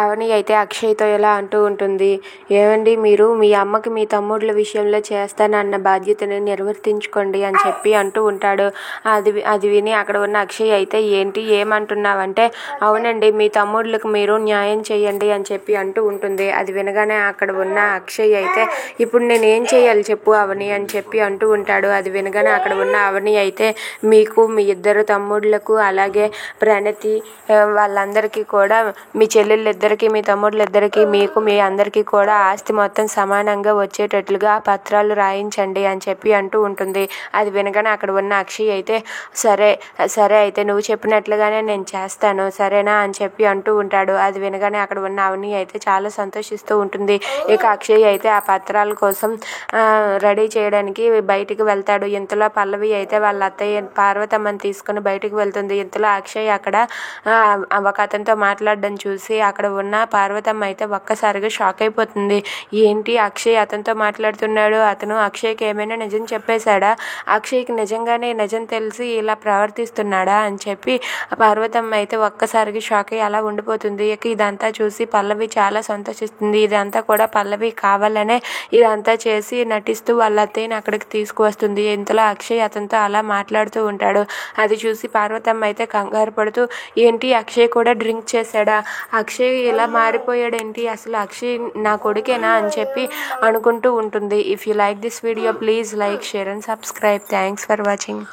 అవని అయితే అక్షయ్తో ఎలా అంటూ ఉంటుంది, ఏమండి మీరు మీ అమ్మకి మీ తమ్ముళ్ళ విషయంలో చేస్తానన్న బాధ్యతని నిర్వర్తించుకోండి అని చెప్పి అంటూ ఉంటాడు. అది విని అక్కడ ఉన్న అక్షయ్ అయితే ఏంటి ఏమంటున్నావంటే, అవునండి మీ తమ్ముళ్ళకి మీరు న్యాయం చేయండి అని చెప్పి అంటూ ఉంటుంది. అది వినగానే అక్కడ ఉన్న అక్షయ్ అయితే ఇప్పుడు నేనేం చేయాలి చెప్పు అవని అని చెప్పి అంటూ ఉంటాడు. అది వినగానే అక్కడ ఉన్న అవని అయితే మీకు మీ ఇద్దరు తమ్ముళ్ళకు అలాగే ప్రణతి వాళ్ళందరికీ కూడా మీ చెల్లెళ్ళిద్దరికీ మీ తమ్ముళ్ళిద్దరికీ మీకు మీ అందరికీ కూడా ఆస్తి మొత్తం సమానంగా వచ్చేటట్లుగా పత్రాలు రాయించండి అని చెప్పి అంటూ ఉంటుంది. అది వినగానే అక్కడ ఉన్న అక్షయ్ అయితే సరే సరే అయితే నువ్వు చెప్పినట్లుగానే నేను చేస్తాను సరేనా అని చెప్పి అంటూ ఉంటాడు. అది వినగానే అక్కడ ఉన్న అవని అయితే చాలా సంతోషిస్తూ ఉంటుంది. ఇక అక్షయ్ అయితే ఆ పత్రాల కోసం రెడీ చేయడానికి బయటికి వెళ్తాడు. ఇంతలో పల్లవి అయితే వాళ్ళ అత్తయ్య పార్వతమ్మని తీసుకుని బయటికి వెళ్తుంది. ఇంతలో అక్షయ్ అక్కడ ఒక అతనితో మాట్లాడడం చూసి అక్కడ ఉన్న పార్వతమ్మ అయితే ఒక్కసారిగా షాక్ అయిపోతుంది. ఏంటి అక్షయ్ అతనితో మాట్లాడుతున్నాడు, అతను అక్షయ్కి ఏమైనా నిజం చెప్పేశాడా, అక్షయ్కి నిజంగానే నిజం తెలిసి ఇలా ప్రవర్తిస్తున్నాడా అని చెప్పి పార్వతమ్మ అయితే ఒక్కసారిగా షాక్ అయ్యి అలా ఉండిపోతుంది. ఇక ఇదంతా చూసి పల్లవి చాలా సంతోషిస్తుంది. ఇదంతా కూడా పల్లవి కావాలనే ఇదంతా చేసి నటిస్తూ వాళ్ళ అత్తయ్యని అక్కడికి తీసుకువస్తుంది. ఇంతలో అక్షయ్ అతనితో అలా మాట్లాడుతూ ఉంటాడు. అది చూసి పార్వతమ్మ అయితే కంగారు పడుతూ, ఏంటి అక్షయ్ కూడా డ్రింక్ చేశాడా, అక్షయ్ ఇలా మారిపోయాడేంటి, అసలు అక్షయ్ నా కొడుకేనా అని చెప్పి అనుకుంటూ ఉంటుంది. If you like this video please like, share and subscribe. Thanks for watching.